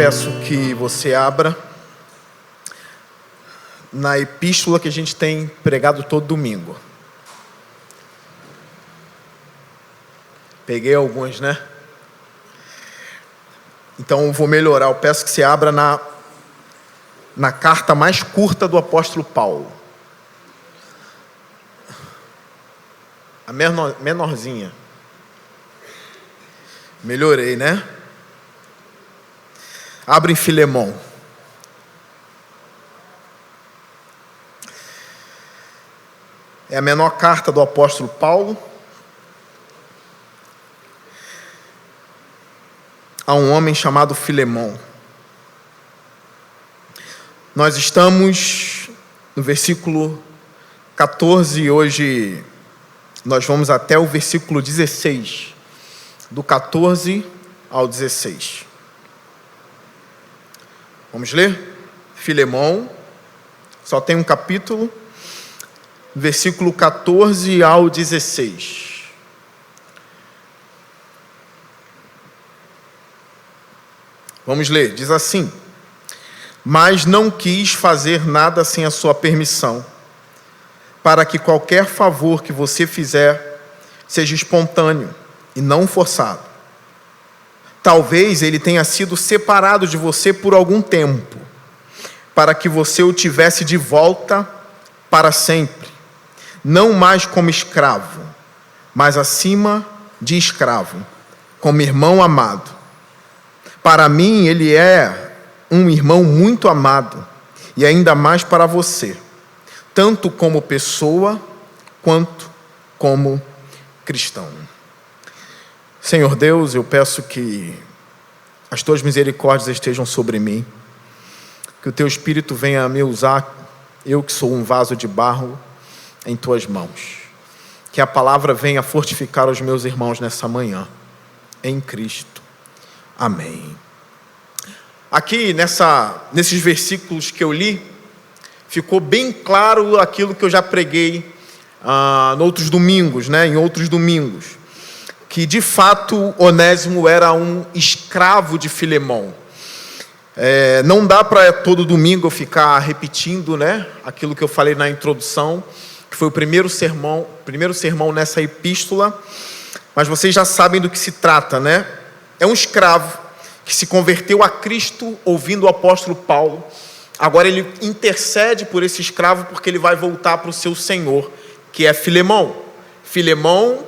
peço que você abra na epístola que a gente tem pregado todo domingo. Peguei alguns, né? Então eu vou melhorar. Eu peço que você abra na carta mais curta do apóstolo Paulo. A menorzinha. Melhorei, né? Abre em Filemão. É a menor carta do apóstolo Paulo. A um homem chamado Filemão. Nós estamos no versículo 14 e hoje nós vamos até o versículo 16. Do 14 ao 16. Vamos ler? Filemão, só tem um capítulo, versículo 14 ao 16. Vamos ler, diz assim: mas não quis fazer nada sem a sua permissão, para que qualquer favor que você fizer seja espontâneo e não forçado. Talvez ele tenha sido separado de você por algum tempo, para que você o tivesse de volta para sempre, não mais como escravo, mas acima de escravo, como irmão amado. Para mim ele é um irmão muito amado, e ainda mais para você, tanto como pessoa, quanto como cristão. Senhor Deus, eu peço que as tuas misericórdias estejam sobre mim, que o teu Espírito venha me usar, eu que sou um vaso de barro, em tuas mãos. Que a palavra venha fortificar os meus irmãos nessa manhã, em Cristo. Amém. Aqui nesses versículos que eu li, ficou bem claro aquilo que eu já preguei em outros domingos, que de fato Onésimo era um escravo de Filemão. Não dá para todo domingo eu ficar repetindo, aquilo que eu falei na introdução, que foi o primeiro sermão nessa epístola, mas vocês já sabem do que se trata, É um escravo que se converteu a Cristo ouvindo o apóstolo Paulo. Agora ele intercede por esse escravo porque ele vai voltar para o seu senhor, que é Filemão. Filemão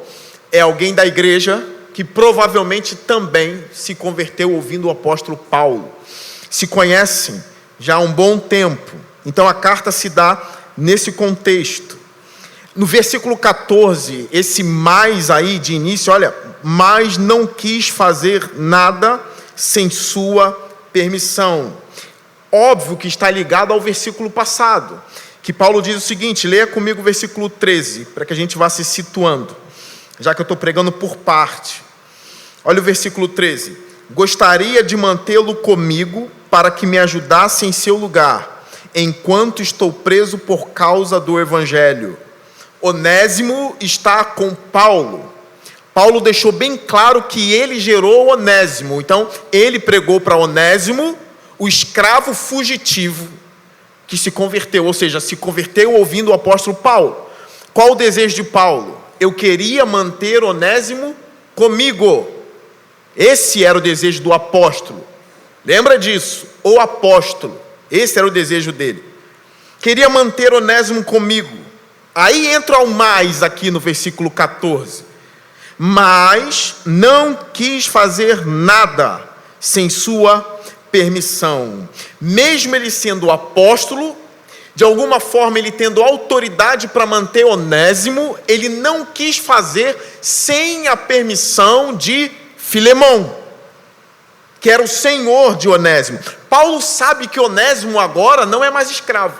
é alguém da igreja que provavelmente também se converteu ouvindo o apóstolo Paulo. Se conhecem já há um bom tempo. Então a carta se dá nesse contexto. No versículo 14, esse mais aí de início, mas não quis fazer nada sem sua permissão. Óbvio que está ligado ao versículo passado, que Paulo diz o seguinte, leia comigo o versículo 13, para que a gente vá se situando, já que eu estou pregando por parte. Olha o versículo 13. Gostaria de mantê-lo comigo para que me ajudasse em seu lugar, enquanto estou preso por causa do Evangelho. Onésimo está com Paulo. Paulo deixou bem claro que ele gerou Onésimo. Então, ele pregou para Onésimo, o escravo fugitivo que se converteu, ou seja, se converteu ouvindo o apóstolo Paulo. Qual o desejo de Paulo? Eu queria manter Onésimo comigo. Esse era o desejo do apóstolo. Lembra disso? O apóstolo. Esse era o desejo dele. Queria manter Onésimo comigo. Aí entra o mais aqui no versículo 14. Mas não quis fazer nada sem sua permissão. Mesmo ele sendo apóstolo, de alguma forma ele tendo autoridade para manter Onésimo, ele não quis fazer sem a permissão de Filemão, que era o senhor de Onésimo. Paulo sabe que Onésimo agora não é mais escravo.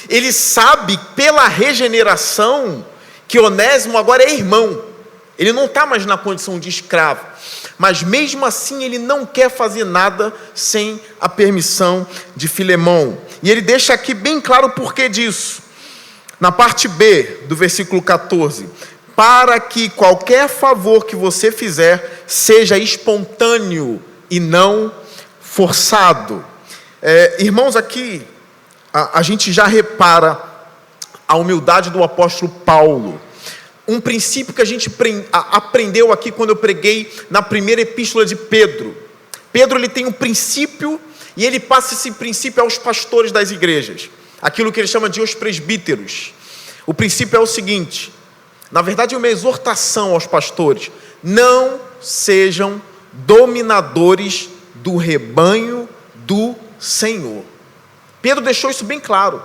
Ele sabe pela regeneração que Onésimo agora é irmão. Ele não está mais na condição de escravo. Mas mesmo assim ele não quer fazer nada sem a permissão de Filemão. E ele deixa aqui bem claro o porquê disso. Na parte B do versículo 14. Para que qualquer favor que você fizer seja espontâneo e não forçado. Irmãos, aqui a gente já repara a humildade do apóstolo Paulo. Um princípio que a gente aprendeu aqui quando eu preguei na primeira epístola de Pedro. Pedro, ele tem um princípio e ele passa esse princípio aos pastores das igrejas. Aquilo que ele chama de os presbíteros. O princípio é o seguinte, na verdade é uma exortação aos pastores: não sejam dominadores do rebanho do Senhor. Pedro deixou isso bem claro.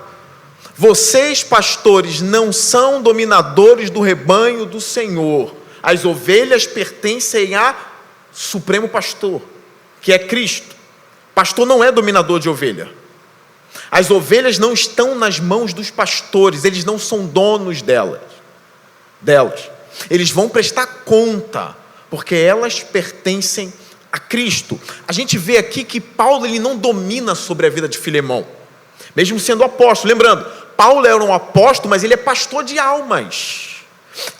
Vocês, pastores, não são dominadores do rebanho do Senhor. As ovelhas pertencem a Supremo Pastor, que é Cristo. Pastor não é dominador de ovelha. As ovelhas não estão nas mãos dos pastores, eles não são donos delas. Eles vão prestar conta, porque elas pertencem a Cristo. A gente vê aqui que Paulo, ele não domina sobre a vida de Filemão, mesmo sendo apóstolo. Lembrando, Paulo era um apóstolo, mas ele é pastor de almas.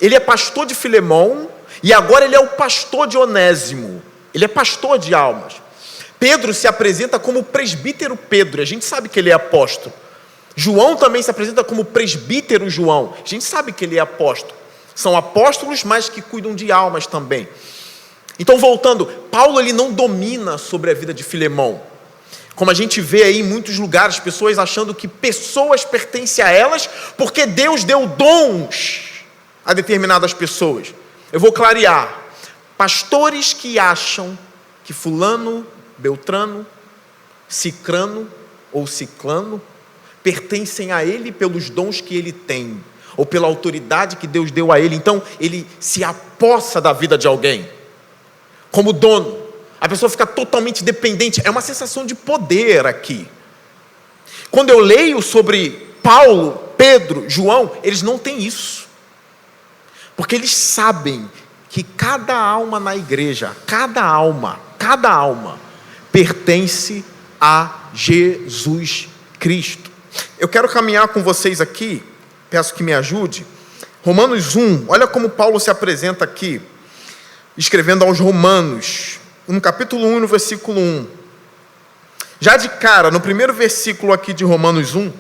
Ele é pastor de Filemão e agora ele é o pastor de Onésimo. Ele é pastor de almas. Pedro se apresenta como presbítero Pedro, a gente sabe que ele é apóstolo. João também se apresenta como presbítero João, a gente sabe que ele é apóstolo. São apóstolos, mas que cuidam de almas também. Então, voltando, Paulo, ele não domina sobre a vida de Filemão. Como a gente vê aí em muitos lugares, pessoas achando que pessoas pertencem a elas porque Deus deu dons a determinadas pessoas. Eu vou clarear. Pastores que acham que fulano, beltrano, cicrano ou ciclano pertencem a ele pelos dons que ele tem, ou pela autoridade que Deus deu a ele. Então, ele se apossa da vida de alguém, como dono. A pessoa fica totalmente dependente. É uma sensação de poder aqui. Quando eu leio sobre Paulo, Pedro, João, eles não têm isso. Porque eles sabem que cada alma na igreja, cada alma, pertence a Jesus Cristo. Eu quero caminhar com vocês aqui, peço que me ajude. Romanos 1, olha como Paulo se apresenta aqui, escrevendo aos Romanos, no capítulo 1, no versículo 1. Já de cara, no primeiro versículo aqui de Romanos 1,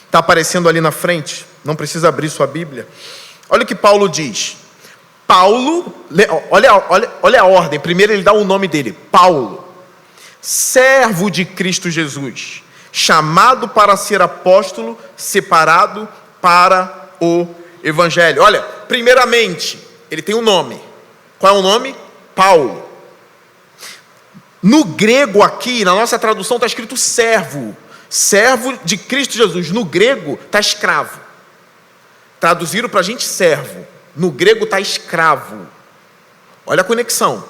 está aparecendo ali na frente, não precisa abrir sua Bíblia. Olha o que Paulo diz. Paulo, olha a ordem, primeiro ele dá o nome dele, Paulo, servo de Cristo Jesus, chamado para ser apóstolo, separado para o Evangelho. Olha, primeiramente, ele tem um nome. Qual é o nome? Paulo. No grego aqui, na nossa tradução está escrito servo. Servo de Cristo Jesus. No grego está escravo. Traduziram para a gente servo. No grego está escravo. Olha a conexão.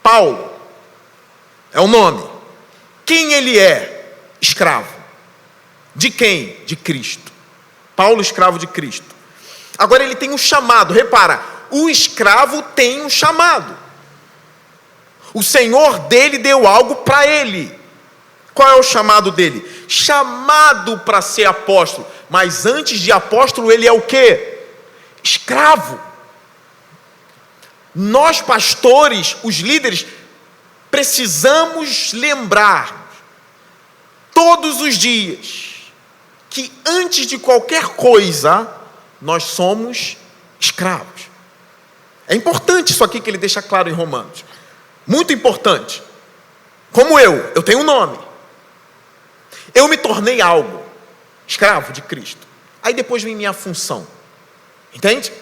Paulo é o nome. Quem ele é? Escravo. De quem? De Cristo. Paulo, escravo de Cristo. Agora ele tem um chamado. Repara, o escravo tem um chamado. O Senhor dele deu algo para ele. Qual é o chamado dele? Chamado para ser apóstolo. Mas antes de apóstolo, ele é o quê? Escravo. Nós, pastores, os líderes, precisamos lembrar todos os dias que antes de qualquer coisa nós somos escravos. É importante isso aqui que ele deixa claro em Romanos. Muito importante. Como eu tenho um nome. Eu me tornei algo, escravo de Cristo. Aí depois vem minha função. Entende?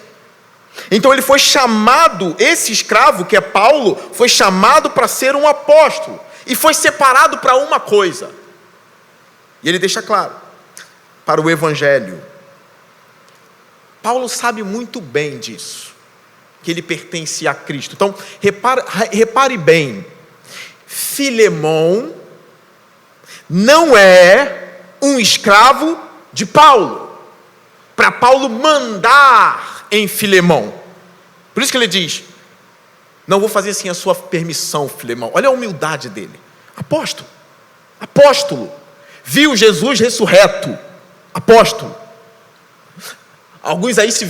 Então ele foi chamado, esse escravo que é Paulo, foi chamado para ser um apóstolo. E foi separado para uma coisa. E ele deixa claro, para o Evangelho. Paulo sabe muito bem disso, que ele pertence a Cristo. Então, repare bem, Filemão não é um escravo de Paulo, para Paulo mandar em Filemão. Por isso que ele diz, não vou fazer sem a sua permissão, Filemão. Olha a humildade dele. Apóstolo, viu Jesus ressurreto, apóstolo. Alguns aí se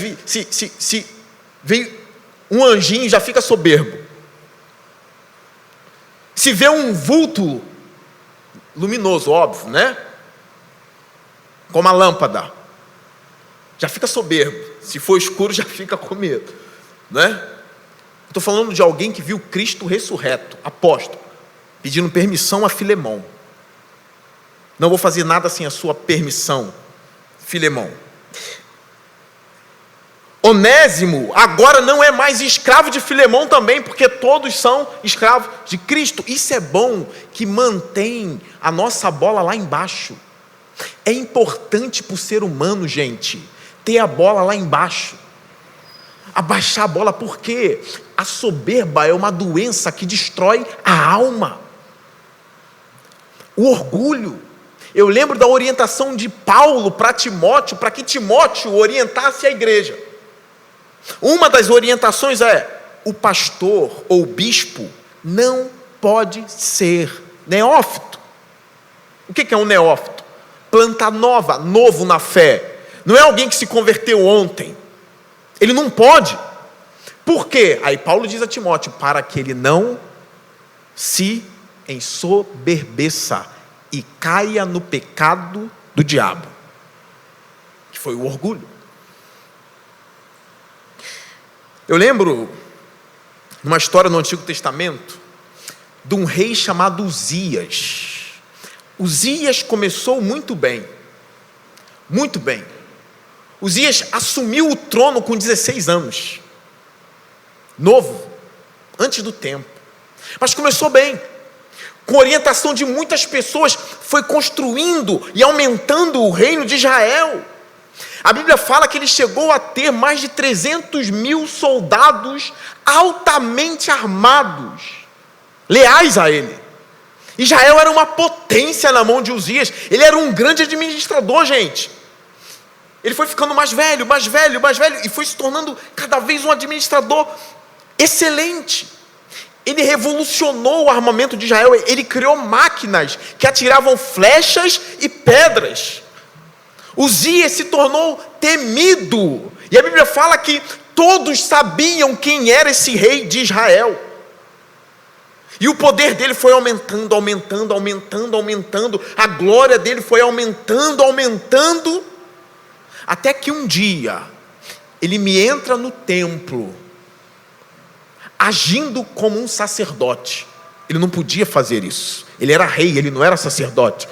vê um anjinho já fica soberbo. Se vê um vulto luminoso, óbvio, né? Como a lâmpada. Já fica soberbo. Se for escuro, já fica com medo, né? Estou falando de alguém que viu Cristo ressurreto, apóstolo, pedindo permissão a Filemão. Não vou fazer nada sem a sua permissão, Filemão. Onésimo agora não é mais escravo de Filemão também, porque todos são escravos de Cristo. Isso é bom, que mantém a nossa bola lá embaixo. É importante para o ser humano, gente, ter a bola lá embaixo. Abaixar a bola, porque a soberba é uma doença que destrói a alma. O orgulho. Eu lembro da orientação de Paulo para Timóteo, para que Timóteo orientasse a igreja. Uma das orientações é: o pastor ou o bispo não pode ser neófito. O que é um neófito? Planta nova, novo na fé. Não é alguém que se converteu ontem. Ele não pode. Por quê? Aí Paulo diz a Timóteo: para que ele não se ensoberbeça e caia no pecado do diabo, que foi o orgulho. Eu lembro de uma história no Antigo Testamento de um rei chamado Uzias. Uzias começou muito bem. Muito bem. Uzias assumiu o trono com 16 anos. Novo, antes do tempo. Mas começou bem. Com orientação de muitas pessoas, foi construindo e aumentando o reino de Israel. A Bíblia fala que ele chegou a ter mais de 300.000 soldados altamente armados, leais a ele. Israel era uma potência na mão de Uzias. Ele era um grande administrador, gente. Ele foi ficando mais velho, e foi se tornando cada vez um administrador excelente. Ele revolucionou o armamento de Israel. Ele criou máquinas que atiravam flechas e pedras. Uzias se tornou temido, e a Bíblia fala que todos sabiam quem era esse rei de Israel, e o poder dele foi aumentando, a glória dele foi aumentando, até que um dia, ele me entra no templo, agindo como um sacerdote. Ele não podia fazer isso, ele era rei, ele não era sacerdote.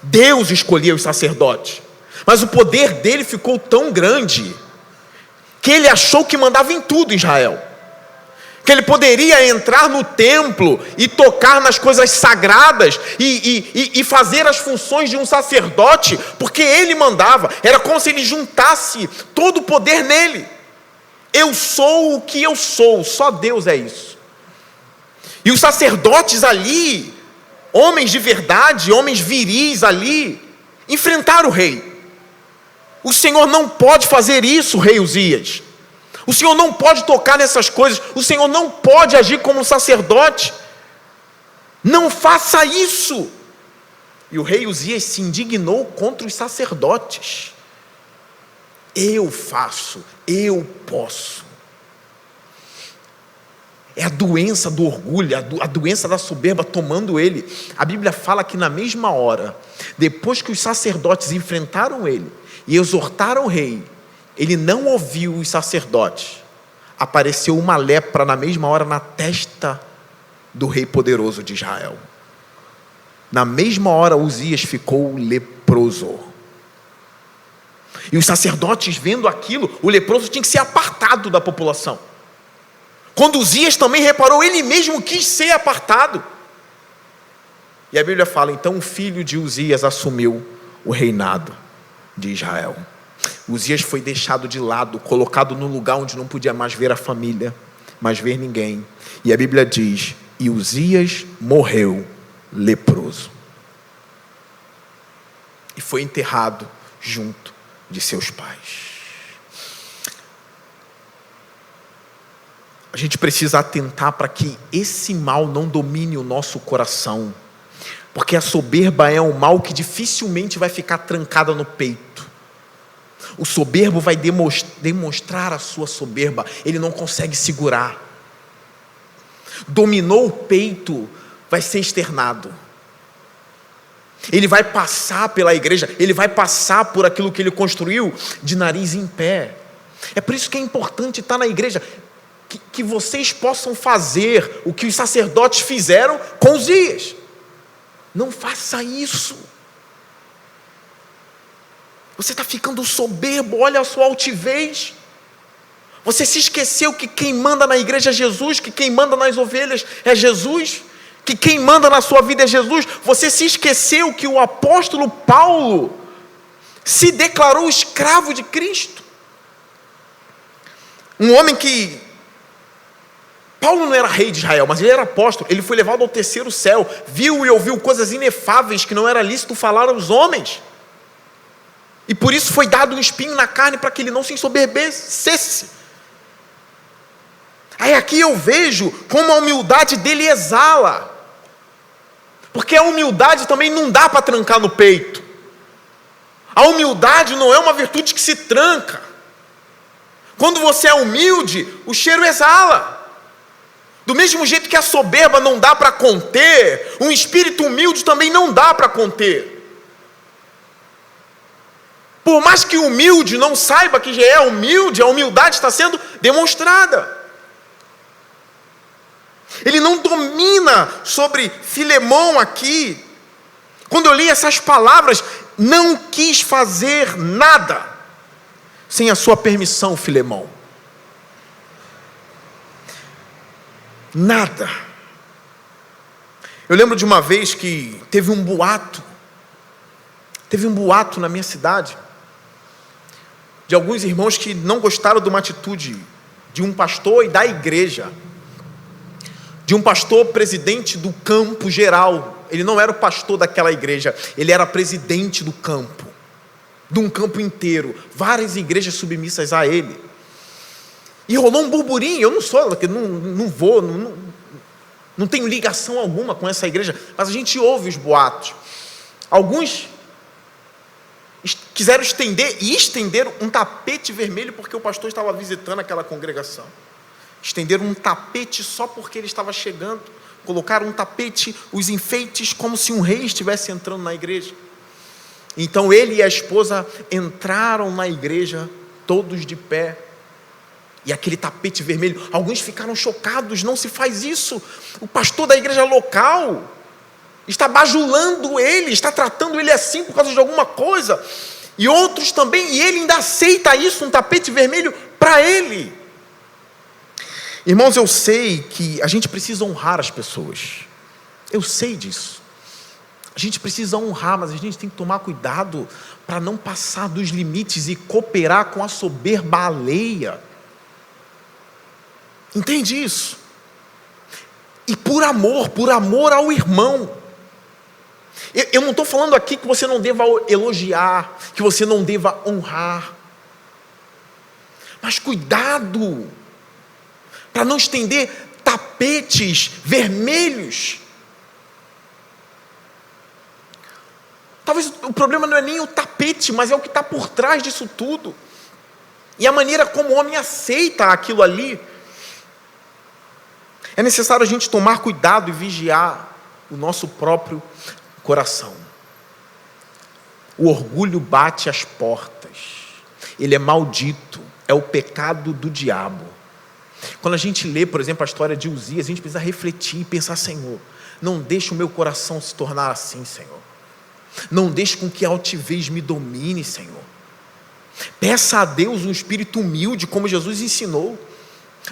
Deus escolhia os sacerdotes. Mas o poder dele ficou tão grande que ele achou que mandava em tudo em Israel. Que ele poderia entrar no templo e tocar nas coisas sagradas e fazer as funções de um sacerdote, porque ele mandava. Era como se ele juntasse todo o poder nele. Eu sou o que eu sou, só Deus é isso. E os sacerdotes ali, homens de verdade, homens viris ali, enfrentaram o rei. O Senhor não pode fazer isso, rei Uzias. O Senhor não pode tocar nessas coisas. O Senhor não pode agir como um sacerdote. Não faça isso. E o rei Uzias se indignou contra os sacerdotes. Eu faço, eu posso. É a doença do orgulho, a doença da soberba tomando ele. A Bíblia fala que na mesma hora, depois que os sacerdotes enfrentaram ele e exortaram o rei, ele não ouviu os sacerdotes. Apareceu uma lepra na mesma hora na testa do rei poderoso de Israel. Na mesma hora, Uzias ficou leproso. E os sacerdotes, vendo aquilo, o leproso tinha que ser apartado da população. Quando Uzias também reparou, ele mesmo quis ser apartado. E a Bíblia fala, então o filho de Uzias assumiu o reinado de Israel. Uzias foi deixado de lado, colocado num lugar onde não podia mais ver a família, mais ver ninguém. E a Bíblia diz, e Uzias morreu leproso. E foi enterrado junto de seus pais. A gente precisa atentar para que esse mal não domine o nosso coração, porque a soberba é um mal que dificilmente vai ficar trancada no peito. O soberbo vai demonstrar a sua soberba, ele não consegue segurar. Dominou o peito, vai ser externado. Ele vai passar pela igreja, ele vai passar por aquilo que ele construiu de nariz em pé. É por isso que é importante estar na igreja, que vocês possam fazer o que os sacerdotes fizeram com Uzias. Não faça isso. Você está ficando soberbo, olha a sua altivez. Você se esqueceu que quem manda na igreja é Jesus, que quem manda nas ovelhas é Jesus, que quem manda na sua vida é Jesus. Você se esqueceu que o apóstolo Paulo se declarou escravo de Cristo. Um homem que... Paulo não era rei de Israel, mas ele era apóstolo. Ele foi levado ao terceiro céu, viu e ouviu coisas inefáveis que não era lícito falar aos homens. E por isso foi dado um espinho na carne para que ele não se ensoberbecesse. Aí aqui eu vejo como a humildade dele exala. Porque a humildade também não dá para trancar no peito. A humildade não é uma virtude que se tranca. Quando você é humilde, o cheiro exala. Do mesmo jeito que a soberba não dá para conter, um espírito humilde também não dá para conter. Por mais que o humilde não saiba que já é humilde, a humildade está sendo demonstrada. Ele não domina sobre Filemão aqui. Quando eu li essas palavras, não quis fazer nada sem a sua permissão, Filemão. Nada. Eu lembro de uma vez que teve um boato na minha cidade, de alguns irmãos que não gostaram de uma atitude de um pastor e da igreja, de um pastor presidente do campo geral. Ele não era o pastor daquela igreja, ele era presidente do campo, de um campo inteiro, várias igrejas submissas a ele. E rolou um burburinho. Eu não tenho ligação alguma com essa igreja, mas a gente ouve os boatos. Alguns quiseram estender um tapete vermelho porque o pastor estava visitando aquela congregação. Estenderam um tapete só porque ele estava chegando. Colocaram um tapete, os enfeites, como se um rei estivesse entrando na igreja. Então ele e a esposa entraram na igreja, todos de pé, e aquele tapete vermelho, alguns ficaram chocados. Não se faz isso. O pastor da igreja local está bajulando ele, está tratando ele assim por causa de alguma coisa. E outros também, e ele ainda aceita isso, um tapete vermelho para ele. Irmãos, eu sei que a gente precisa honrar as pessoas. Eu sei disso. A gente precisa honrar, mas a gente tem que tomar cuidado para não passar dos limites e cooperar com a soberba alheia. Entende isso? E por amor ao irmão. Eu não estou falando aqui que você não deva elogiar, que você não deva honrar. Mas cuidado para não estender tapetes vermelhos. Talvez o problema não é nem o tapete, mas é o que está por trás disso tudo. E a maneira como o homem aceita aquilo ali. É necessário a gente tomar cuidado e vigiar o nosso próprio coração. O orgulho bate às portas. Ele é maldito. É o pecado do diabo. Quando a gente lê, por exemplo, a história de Uzias, a gente precisa refletir e pensar: Senhor, não deixe o meu coração se tornar assim, Senhor. Não deixe com que a altivez me domine, Senhor. Peça a Deus um espírito humilde, como Jesus ensinou.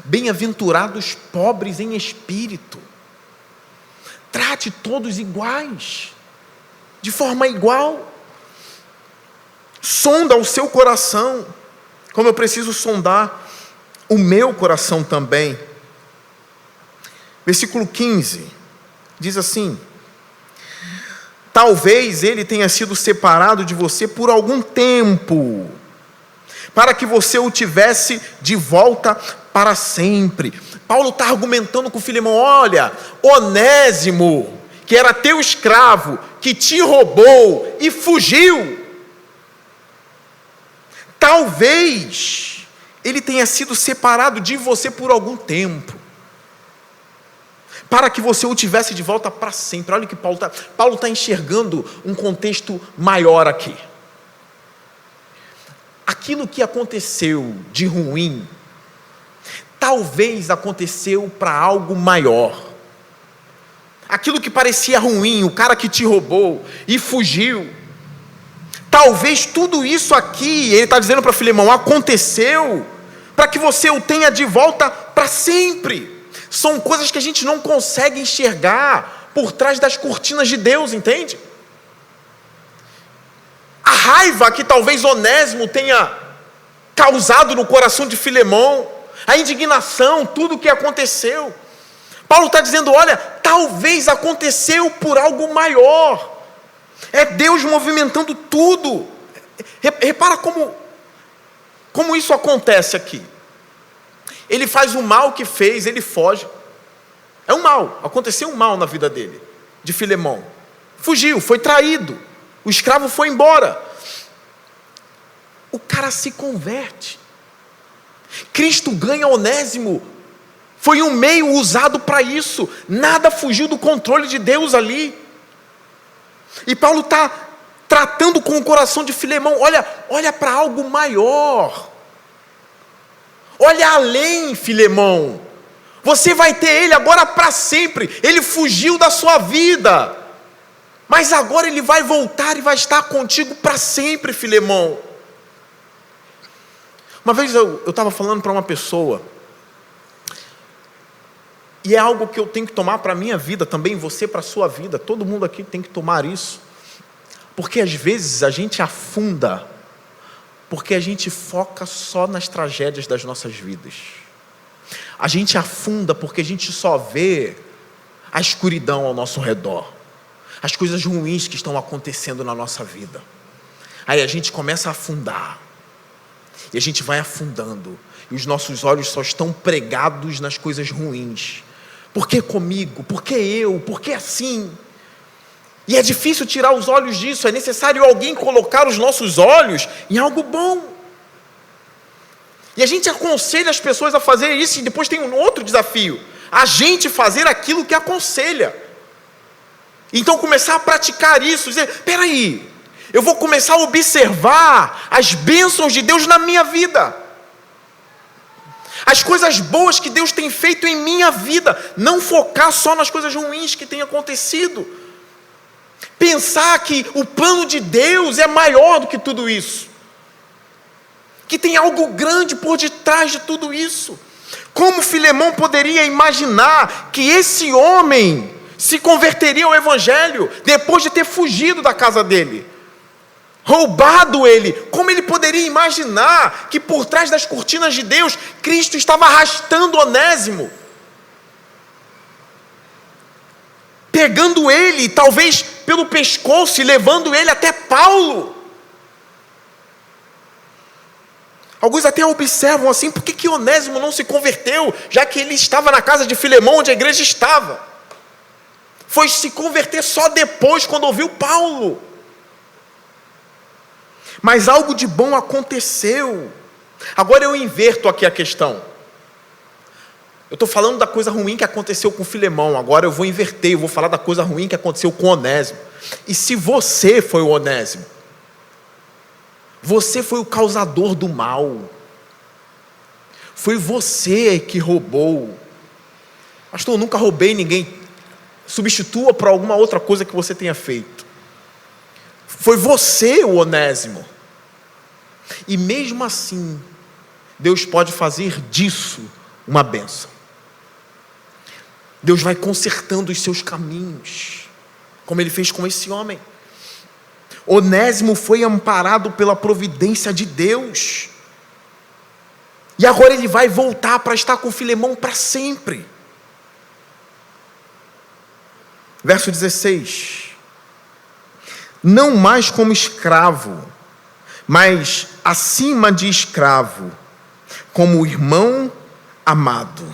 Bem-aventurados pobres em espírito. Trate todos iguais, de forma igual. Sonda o seu coração, como eu preciso sondar o meu coração também. Versículo 15 diz assim: talvez ele tenha sido separado de você por algum tempo, para que você o tivesse de volta para sempre. Paulo está argumentando com Filemão: olha, Onésimo, que era teu escravo, que te roubou e fugiu, talvez ele tenha sido separado de você por algum tempo, para que você o tivesse de volta para sempre. Olha o que Paulo está enxergando um contexto maior aqui. Aquilo que aconteceu de ruim, talvez aconteceu para algo maior. Aquilo que parecia ruim, o cara que te roubou e fugiu, talvez tudo isso aqui, ele está dizendo para Filemão, aconteceu para que você o tenha de volta para sempre. São coisas que a gente não consegue enxergar por trás das cortinas de Deus, entende? A raiva que talvez Onésimo tenha causado no coração de Filemão, a indignação, tudo o que aconteceu. Paulo está dizendo, olha, talvez aconteceu por algo maior. É Deus movimentando tudo. Repara como isso acontece aqui. Ele faz o mal que fez, ele foge. É um mal, aconteceu um mal na vida dele, de Filemão. Fugiu, foi traído. O escravo foi embora. O cara se converte. Cristo ganha Onésimo. Foi um meio usado para isso. Nada fugiu do controle de Deus ali. E Paulo está tratando com o coração de Filemão. Olha para algo maior. Olha além, Filemão. Você vai ter ele agora para sempre. Ele fugiu da sua vida. Mas agora ele vai voltar e vai estar contigo para sempre, Filemão. Uma vez eu estava falando para uma pessoa, e é algo que eu tenho que tomar para a minha vida também, você para a sua vida, todo mundo aqui tem que tomar isso, porque às vezes a gente afunda, porque a gente foca só nas tragédias das nossas vidas, a gente afunda porque a gente só vê a escuridão ao nosso redor, as coisas ruins que estão acontecendo na nossa vida, aí a gente começa a afundar, e a gente vai afundando, e os nossos olhos só estão pregados nas coisas ruins. Por que comigo? Por que eu? Por que assim? E é difícil tirar os olhos disso, é necessário alguém colocar os nossos olhos em algo bom. E a gente aconselha as pessoas a fazer isso, e depois tem um outro desafio, a gente fazer aquilo que aconselha. Então começar a praticar isso, dizer, peraí, eu vou começar a observar as bênçãos de Deus na minha vida, as coisas boas que Deus tem feito em minha vida, não focar só nas coisas ruins que têm acontecido, pensar que o plano de Deus é maior do que tudo isso, que tem algo grande por detrás de tudo isso. Como Filemão poderia imaginar que esse homem se converteria ao Evangelho depois de ter fugido da casa dele, roubado ele? Como ele poderia imaginar que por trás das cortinas de Deus, Cristo estava arrastando Onésimo, pegando ele, talvez pelo pescoço, e levando ele até Paulo? Alguns até observam assim, por que Onésimo não se converteu, já que ele estava na casa de Filemão, onde a igreja estava? Foi se converter só depois, quando ouviu Paulo. Mas algo de bom aconteceu. Agora eu inverto aqui a questão. Eu estou falando da coisa ruim que aconteceu com Filemão. Agora eu vou inverter, eu vou falar da coisa ruim que aconteceu com Onésimo. E se você foi o Onésimo? Você foi o causador do mal. Foi você que roubou. Pastor, eu nunca roubei ninguém. Substitua por alguma outra coisa que você tenha feito. Foi você o Onésimo. E mesmo assim, Deus pode fazer disso uma bênção. Deus vai consertando os seus caminhos, como Ele fez com esse homem. Onésimo foi amparado pela providência de Deus. E agora ele vai voltar para estar com Filemão para sempre. Verso 16. Não mais como escravo, mas acima de escravo, como irmão amado.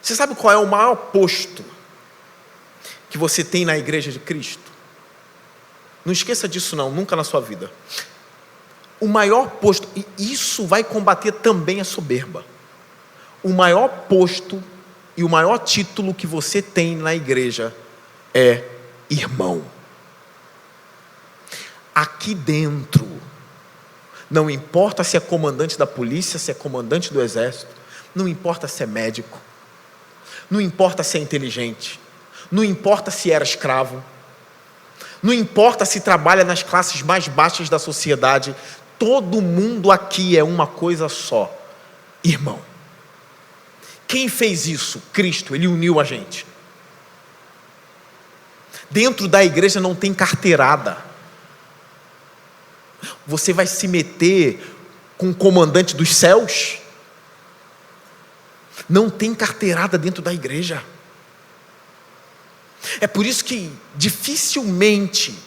Você sabe qual é o maior posto que você tem na igreja de Cristo? Não esqueça disso não, nunca na sua vida. O maior posto, e isso vai combater também a soberba. O maior posto e o maior título que você tem na igreja é irmão. Aqui dentro, não importa se é comandante da polícia, se é comandante do exército, não importa se é médico, não importa se é inteligente, não importa se era escravo, não importa se trabalha nas classes mais baixas da sociedade, todo mundo aqui é uma coisa só: irmão. Quem fez isso? Cristo. Ele uniu a gente. Dentro da igreja não tem carteirada. Você vai se meter com o comandante dos céus? Não tem carteirada dentro da igreja. É por isso que dificilmente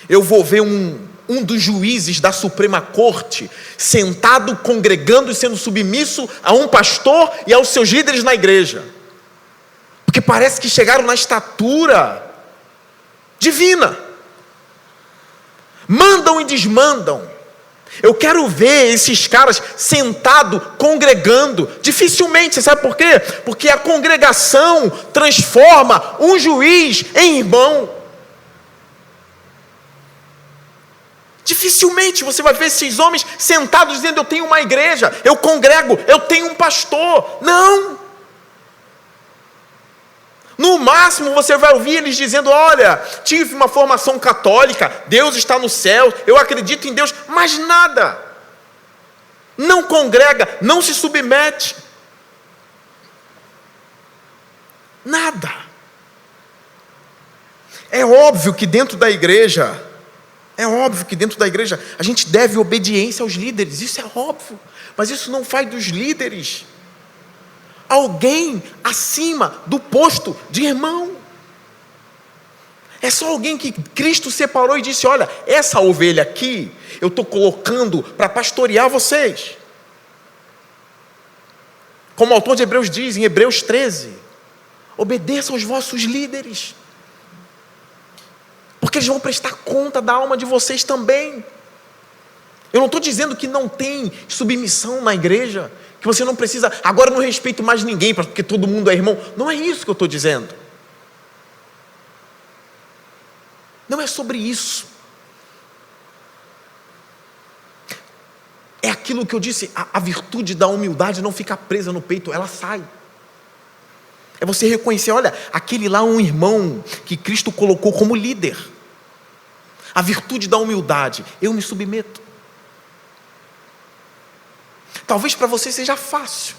eu vou ver um dos juízes da Suprema Corte sentado, congregando e sendo submisso a um pastor e aos seus líderes na igreja, porque parece que chegaram na estatura divina, mandam e desmandam. Eu quero ver esses caras sentados, congregando. Dificilmente, você sabe por quê? Porque a congregação transforma um juiz em irmão. Dificilmente você vai ver esses homens sentados dizendo: eu tenho uma igreja, eu congrego, eu tenho um pastor. Não. No máximo você vai ouvir eles dizendo: olha, tive uma formação católica, Deus está no céu, eu acredito em Deus, mas nada. Não congrega, não se submete. Nada. É óbvio que dentro da igreja, a gente deve obediência aos líderes, isso é óbvio, mas isso não faz dos líderes alguém acima do posto de irmão. É só alguém que Cristo separou e disse: olha, essa ovelha aqui eu estou colocando para pastorear vocês. Como o autor de Hebreus diz em Hebreus 13: obedeçam aos vossos líderes, porque eles vão prestar conta da alma de vocês também. Eu não estou dizendo que não tem submissão na igreja, que você não precisa, agora não respeito mais ninguém, porque todo mundo é irmão. Não é isso que eu estou dizendo. Não é sobre isso. É aquilo que eu disse, a virtude da humildade não fica presa no peito, ela sai. É você reconhecer: olha, aquele lá é um irmão que Cristo colocou como líder. A virtude da humildade, eu me submeto. Talvez para você seja fácil.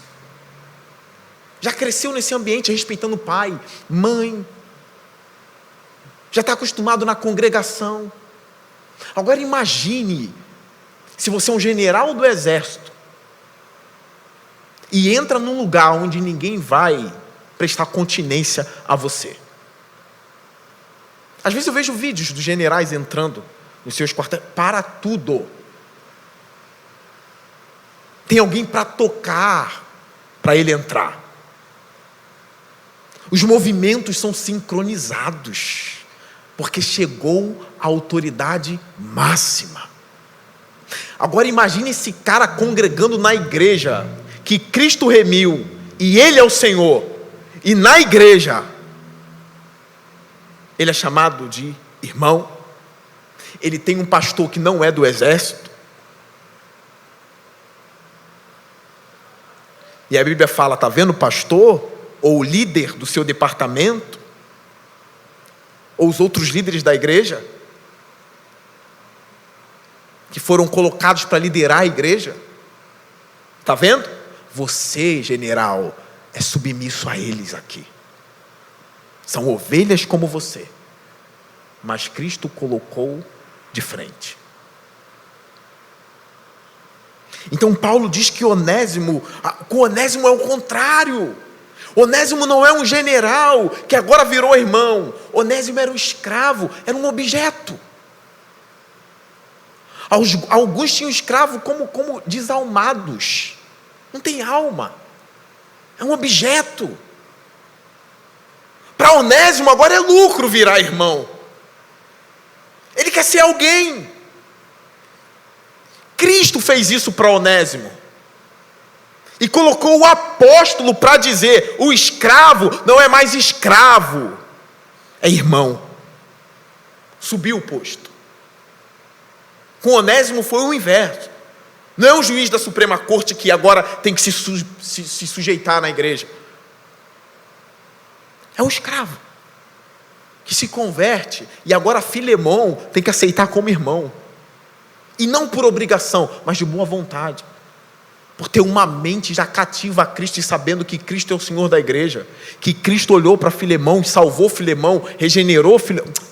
Já cresceu nesse ambiente respeitando pai, mãe. Já está acostumado na congregação. Agora imagine se você é um general do exército e entra num lugar onde ninguém vai prestar continência a você. Às vezes eu vejo vídeos dos generais entrando nos seus quartéis, para tudo. Tem alguém para tocar, para ele entrar. Os movimentos são sincronizados, porque chegou a autoridade máxima. Agora imagine esse cara congregando na igreja, que Cristo remiu, e ele é o Senhor, e na igreja, ele é chamado de irmão. Ele tem um pastor que não é do exército. E a Bíblia fala: está vendo o pastor, ou o líder do seu departamento, ou os outros líderes da igreja, que foram colocados para liderar a igreja? Está vendo? Você, general, é submisso a eles aqui. São ovelhas como você, mas Cristo colocou de frente. Então Paulo diz que Onésimo é o contrário. Onésimo não é um general que agora virou irmão. Onésimo era um escravo, era um objeto. Alguns tinham escravo como desalmados. Não tem alma, é um objeto. Para Onésimo agora é lucro virar irmão. Ele quer ser alguém. Cristo fez isso para Onésimo. E colocou o apóstolo para dizer: o escravo não é mais escravo, é irmão. Subiu o posto. Com Onésimo foi o inverso. Não é o juiz da Suprema Corte que agora tem que se sujeitar na igreja. É o escravo que se converte e agora Filemão tem que aceitar como irmão. E não por obrigação, mas de boa vontade. Por ter uma mente já cativa a Cristo e sabendo que Cristo é o Senhor da igreja. Que Cristo olhou para Filemão e salvou Filemão, regenerou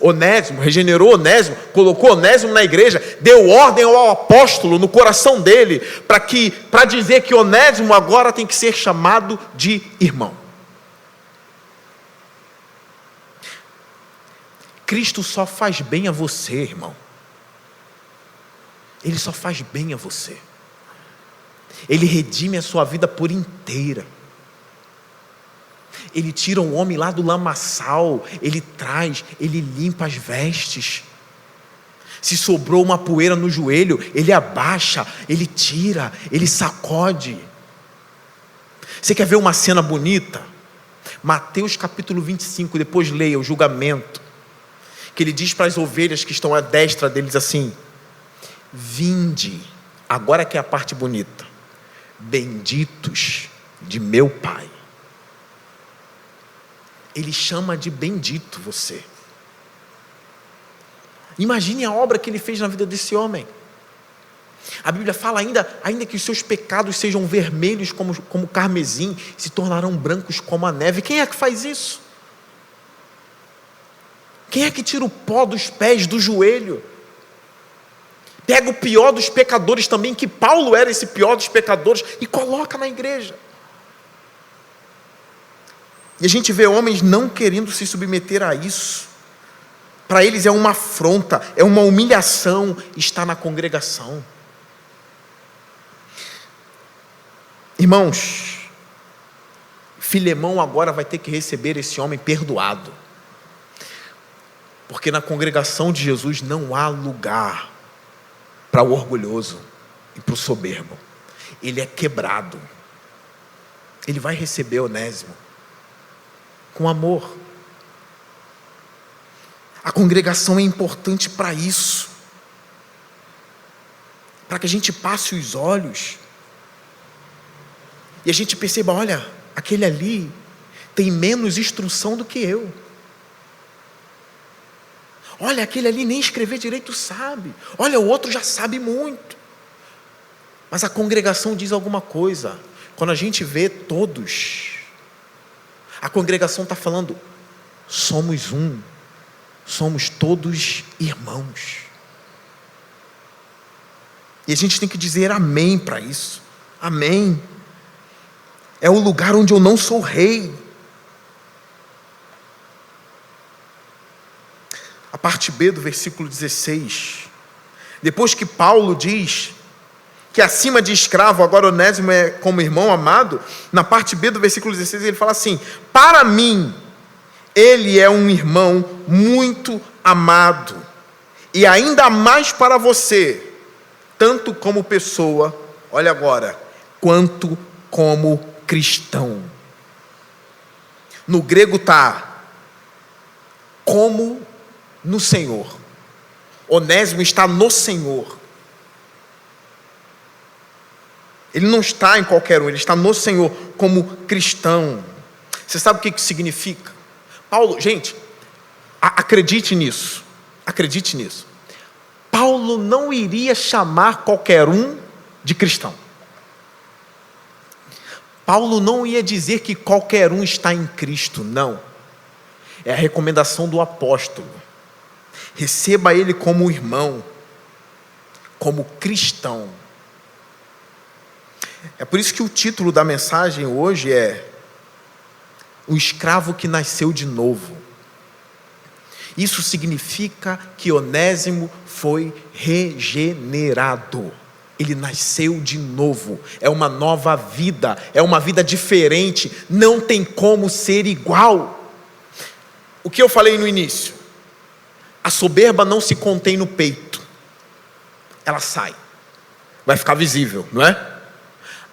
Onésimo, colocou Onésimo na igreja, deu ordem ao apóstolo no coração dele, para dizer que Onésimo agora tem que ser chamado de irmão. Cristo só faz bem a você, irmão. Ele só faz bem a você. Ele redime a sua vida por inteira. Ele tira o homem lá do lamaçal, ele traz, ele limpa as vestes. Se sobrou uma poeira no joelho, ele abaixa, ele tira, ele sacode. Você quer ver uma cena bonita? Mateus capítulo 25, depois leia o julgamento, que ele diz para as ovelhas que estão à destra deles assim: vinde, agora que é a parte bonita, benditos de meu Pai. Ele chama de bendito você. Imagine a obra que ele fez na vida desse homem. A Bíblia fala ainda que os seus pecados sejam vermelhos como carmesim, se tornarão brancos como a neve. Quem é que faz isso? Quem é que tira o pó dos pés, do joelho? Pega o pior dos pecadores também, que Paulo era esse pior dos pecadores, e coloca na igreja. E a gente vê homens não querendo se submeter a isso. Para eles é uma afronta, é uma humilhação estar na congregação. Irmãos, Filemão agora vai ter que receber esse homem perdoado. Porque na congregação de Jesus não há lugar para o orgulhoso e para o soberbo. Ele é quebrado. Ele vai receber Onésimo com amor. A congregação é importante para isso, para que a gente passe os olhos e a gente perceba: olha, aquele ali tem menos instrução do que eu. Olha, aquele ali nem escrever direito sabe. Olha, o outro já sabe muito. Mas a congregação diz alguma coisa. Quando a gente vê todos, a congregação está falando: somos um, somos todos irmãos. E a gente tem que dizer amém para isso. Amém. É o lugar onde eu não sou rei. A parte B do versículo 16. Depois que Paulo diz que acima de escravo, agora Onésimo é como irmão amado, na parte B do versículo 16 ele fala assim: para mim, ele é um irmão muito amado, e ainda mais para você, tanto como pessoa, olha agora, quanto como cristão. No grego está como no Senhor. Onésimo está no Senhor. Ele não está em qualquer um, ele está no Senhor como cristão. Você sabe o que isso significa? Paulo, gente, acredite nisso. Acredite nisso. Paulo não iria chamar qualquer um de cristão. Paulo não ia dizer que qualquer um está em Cristo, não. É a recomendação do apóstolo. Receba ele como irmão, como cristão. É por isso que o título da mensagem hoje é O Escravo que Nasceu de Novo. Isso significa que Onésimo foi regenerado. Ele nasceu de novo. É uma nova vida. É uma vida diferente. Não tem como ser igual. O que eu falei no início? A soberba não se contém no peito. Ela sai. Vai ficar visível, não é?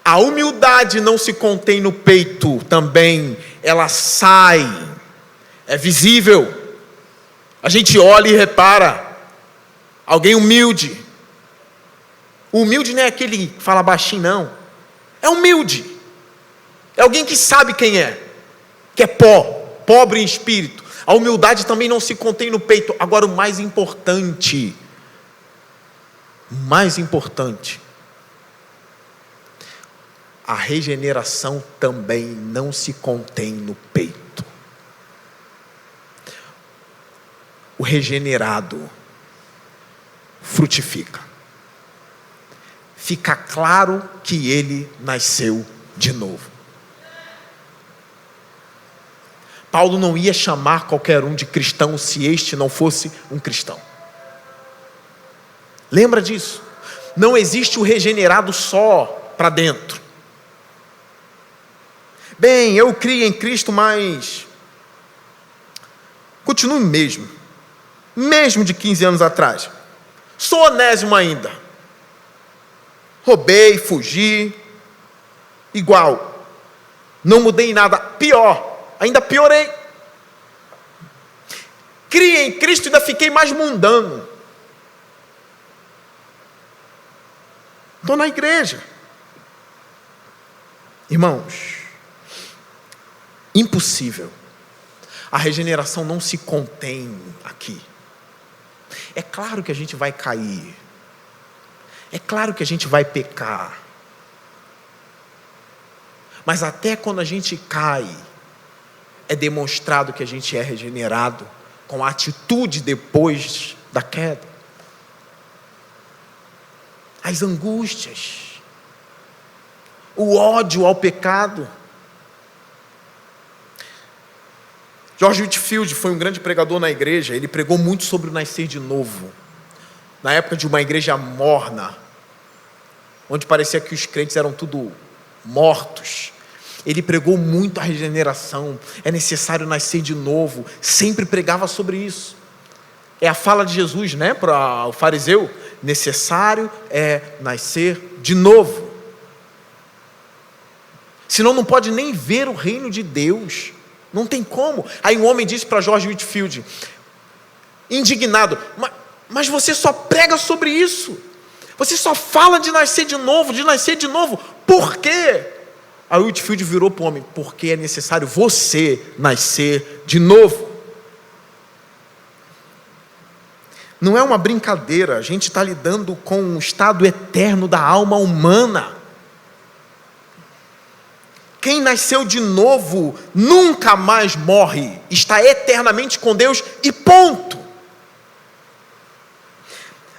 A humildade não se contém no peito também, ela sai, é visível. A gente olha e repara, alguém humilde. O humilde não é aquele que fala baixinho, não. É humilde. É alguém que sabe quem é, que é pobre em espírito. A humildade também não se contém no peito. Agora o mais importante, a regeneração também não se contém no peito. O regenerado frutifica. Fica claro que ele nasceu de novo. Paulo não ia chamar qualquer um de cristão se este não fosse um cristão. Lembra disso? Não existe o regenerado só para dentro. Bem, eu criei em Cristo, mas continuo mesmo de 15 anos atrás. Sou Onésimo ainda. Roubei, fugi, igual. Não mudei em nada, pior, ainda piorei. Criei em Cristo e ainda fiquei mais mundano. Estou na igreja. Irmãos, impossível. A regeneração não se contém aqui. É claro que a gente vai cair. É claro que a gente vai pecar. Mas até quando a gente cai, é demonstrado que a gente é regenerado com a atitude depois da queda. As angústias, o ódio ao pecado. George Whitefield foi um grande pregador na igreja. Ele pregou muito sobre o nascer de novo. Na época de uma igreja morna, onde parecia que os crentes eram tudo mortos. Ele pregou muito a regeneração. É necessário nascer de novo. Sempre pregava sobre isso. É a fala de Jesus, né, para o fariseu. Necessário é nascer de novo. Senão não pode nem ver o reino de Deus. Não tem como. Aí um homem disse para George Whitefield, indignado, mas você só prega sobre isso. Você só fala de nascer de novo, Por quê? Aí Whitefield virou para o homem, porque é necessário você nascer de novo. Não é uma brincadeira, a gente está lidando com um estado eterno da alma humana. Quem nasceu de novo nunca mais morre, está eternamente com Deus e ponto.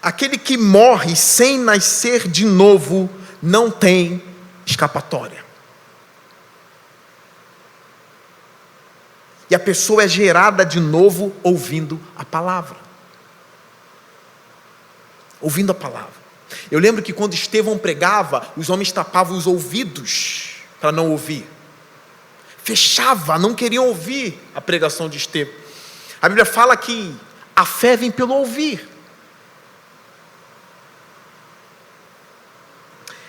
Aquele que morre sem nascer de novo não tem escapatória. E a pessoa é gerada de novo ouvindo a palavra. Ouvindo a palavra. Eu lembro que quando Estevão pregava, os homens tapavam os ouvidos para não ouvir. Fechava, não queriam ouvir a pregação de Estevão. A Bíblia fala que a fé vem pelo ouvir.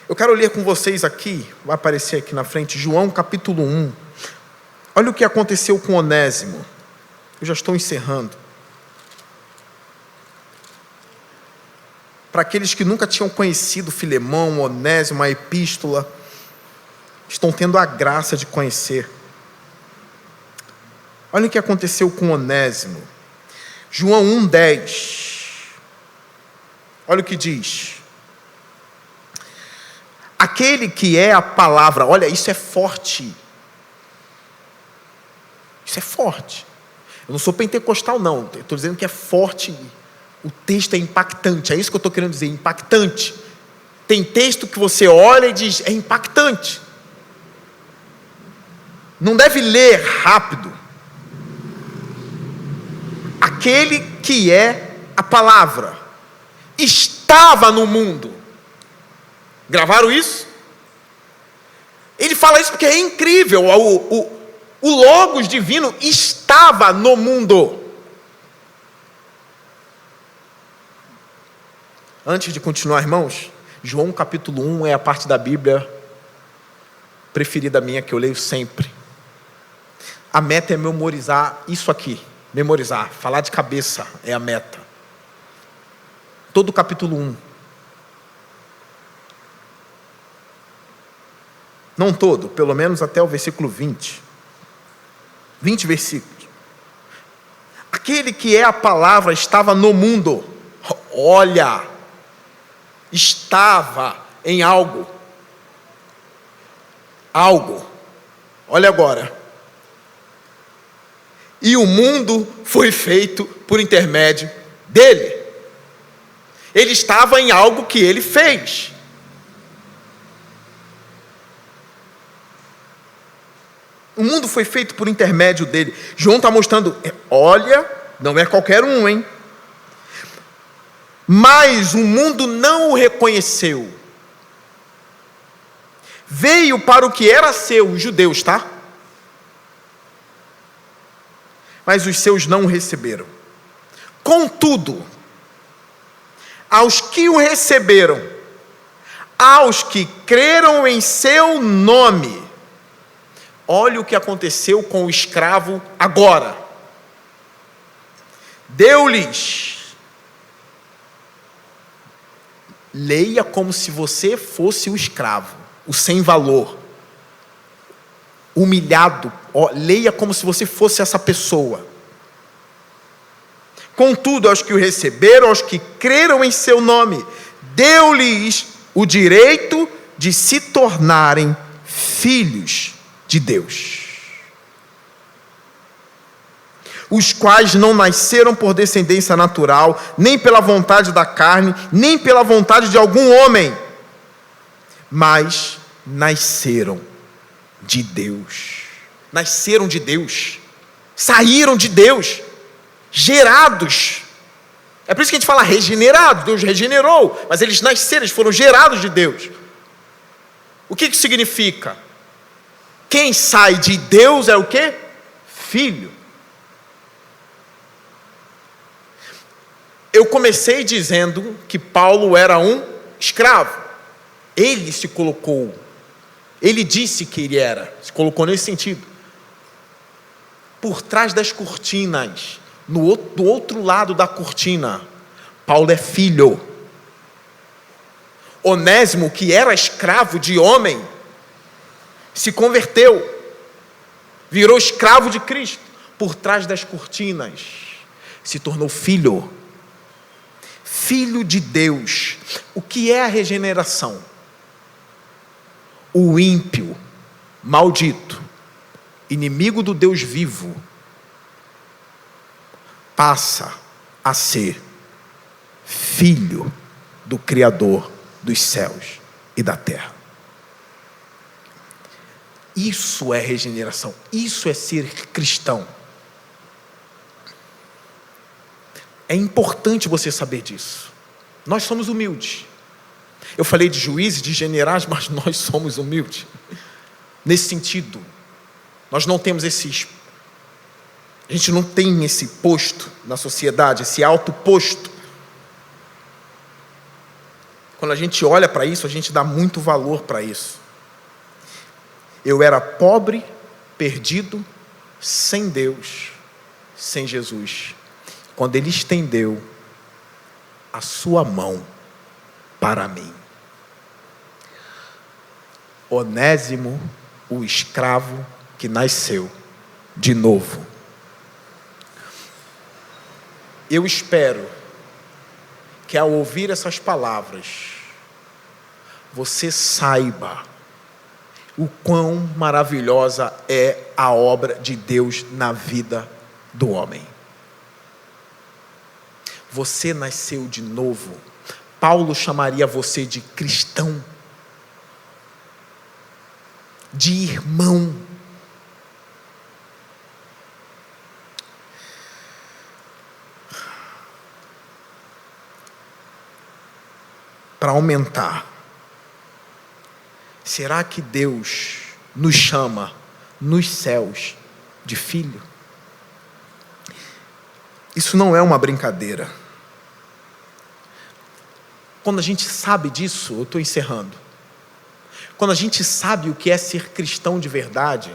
Eu quero ler com vocês aqui, vai aparecer aqui na frente, João capítulo 1. Olha o que aconteceu com Onésimo. Eu já estou encerrando. Para aqueles que nunca tinham conhecido Filemão, Onésimo, a epístola, estão tendo a graça de conhecer. Olha o que aconteceu com Onésimo. João 1,10. Olha o que diz. Aquele que é a palavra, olha, isso é forte. Isso é forte. Eu não sou pentecostal, não. Eu estou dizendo que é forte. O texto é impactante. É isso que eu estou querendo dizer, impactante. Tem texto que você olha e diz, é impactante. Não deve ler rápido. Aquele que é a palavra estava no mundo. Gravaram isso? Ele fala isso porque é incrível. O Logos divino estava no mundo. Antes de continuar, irmãos, João capítulo 1 é a parte da Bíblia preferida minha, que eu leio sempre. A meta é memorizar isso aqui. Memorizar, falar de cabeça é a meta. Todo o capítulo 1. Não todo, pelo menos até o versículo 20. 20 versículos. Aquele que é a palavra estava no mundo. Olha, estava em algo. Algo. Olha agora. E o mundo foi feito por intermédio dele. Ele estava em algo que ele fez. O mundo foi feito por intermédio dele. João está mostrando, olha, não é qualquer um, hein? Mas o mundo não o reconheceu. Veio para o que era seu, os judeus, tá? Mas os seus não o receberam. Contudo, aos que o receberam, aos que creram em seu nome, olha o que aconteceu com o escravo agora. Deu-lhes. Leia como se você fosse o escravo, o sem valor, humilhado. Leia como se você fosse essa pessoa. Contudo, aos que o receberam, aos que creram em seu nome, deu-lhes o direito de se tornarem filhos de Deus, os quais não nasceram por descendência natural, nem pela vontade da carne, nem pela vontade de algum homem, mas nasceram de Deus. Nasceram de Deus, saíram de Deus, gerados. É por isso que a gente fala regenerado. Deus regenerou, mas eles nasceram, eles foram gerados de Deus. O que isso significa? Quem sai de Deus é o quê? Filho. Eu comecei dizendo que Paulo era um escravo. Ele se colocou, ele disse que ele era, se colocou nesse sentido. Por trás das cortinas, do outro lado da cortina, Paulo é filho. Onésimo, que era escravo de homem, se converteu, virou escravo de Cristo. Por trás das cortinas, se tornou filho. Filho de Deus. O que é a regeneração? O ímpio, maldito, inimigo do Deus vivo, passa a ser filho do Criador dos céus e da terra. Isso é regeneração, isso é ser cristão. É importante você saber disso. Nós somos humildes. Eu falei de juízes, de generais, mas nós somos humildes. Nesse sentido, nós não temos a gente não tem esse posto na sociedade, esse alto posto. Quando a gente olha para isso, a gente dá muito valor para isso. Eu era pobre, perdido, sem Deus, sem Jesus. Quando Ele estendeu a sua mão para mim. Onésimo, o escravo que nasceu de novo. Eu espero que ao ouvir essas palavras, você saiba o quão maravilhosa é a obra de Deus na vida do homem. Você nasceu de novo. Paulo chamaria você de cristão, de irmão. Para aumentar, será que Deus nos chama nos céus de filho? Isso não é uma brincadeira. Quando a gente sabe disso, eu estou encerrando. quando a gente sabe o que é ser cristão de verdade,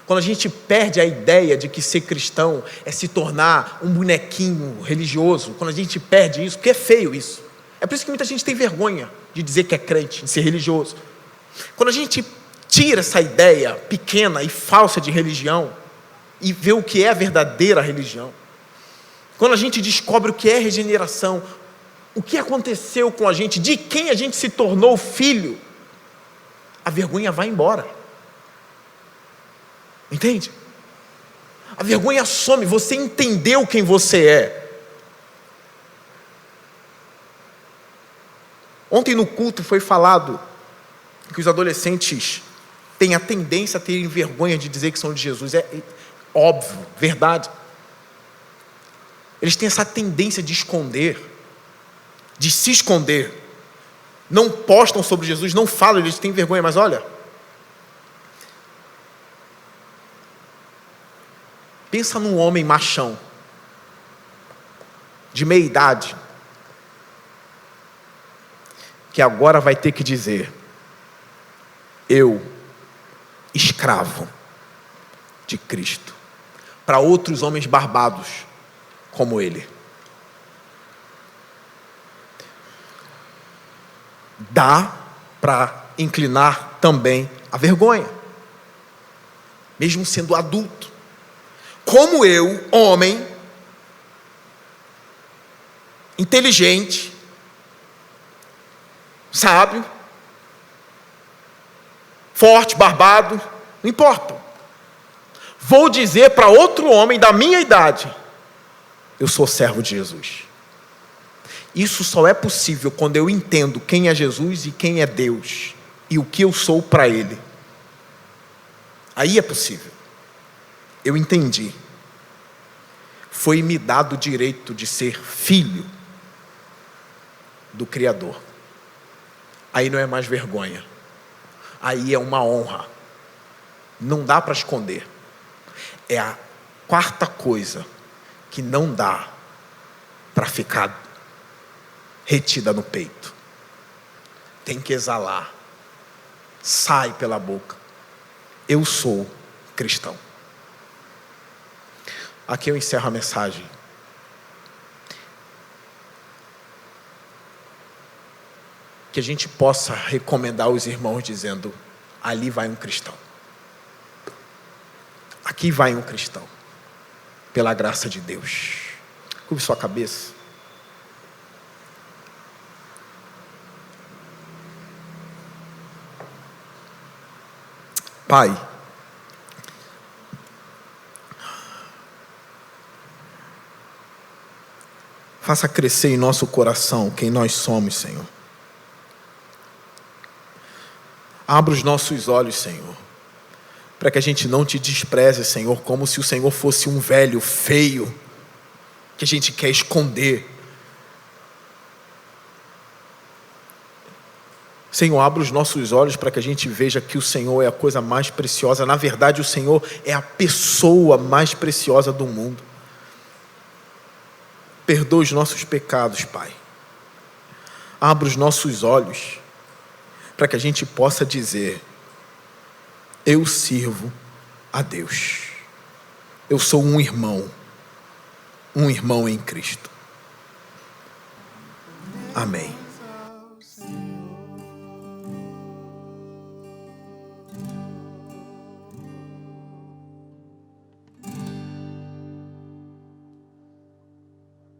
quando a gente perde a ideia de que ser cristão é se tornar um bonequinho religioso, quando a gente perde isso, porque é feio isso. É por isso que muita gente tem vergonha de dizer que é crente, de ser religioso. Quando a gente tira essa ideia pequena e falsa de religião e vê o que é a verdadeira religião, quando a gente descobre o que é regeneração, o que aconteceu com a gente, de quem a gente se tornou filho, a vergonha vai embora. Entende? A vergonha some, você entendeu quem você é. Ontem no culto foi falado que os adolescentes têm a tendência a terem vergonha de dizer que são de Jesus. É óbvio, verdade. Eles têm essa tendência de esconder, de se esconder. Não postam sobre Jesus, não falam, eles têm vergonha, mas olha, pensa num homem machão, de meia idade, que agora vai ter que dizer: eu, escravo de Cristo, para outros homens barbados como ele. Dá para inclinar também a vergonha, mesmo sendo adulto. Como eu, homem, inteligente, sábio, forte, barbado, não importa. Vou dizer para outro homem da minha idade: eu sou servo de Jesus. Isso só é possível quando eu entendo quem é Jesus e quem é Deus, e o que eu sou para Ele. Aí é possível. Eu entendi. Foi-me dado o direito de ser filho do Criador. Aí não é mais vergonha. Aí é uma honra. Não dá para esconder. É a quarta coisa que não dá para ficar retida no peito. Tem que exalar. Sai pela boca. Eu sou cristão. Aqui eu encerro a mensagem. Que a gente possa recomendar aos irmãos dizendo: ali vai um cristão. Aqui vai um cristão. Pela graça de Deus. Curve sua cabeça. Pai, faça crescer em nosso coração quem nós somos, Senhor. Abra os nossos olhos, Senhor, para que a gente não te despreze, Senhor, como se o Senhor fosse um velho feio, que a gente quer esconder. Senhor, abra os nossos olhos para que a gente veja que o Senhor é a coisa mais preciosa. Na verdade, o Senhor é a pessoa mais preciosa do mundo. Perdoa os nossos pecados, Pai. Abra os nossos olhos para que a gente possa dizer: eu sirvo a Deus. Eu sou um irmão em Cristo. Amém.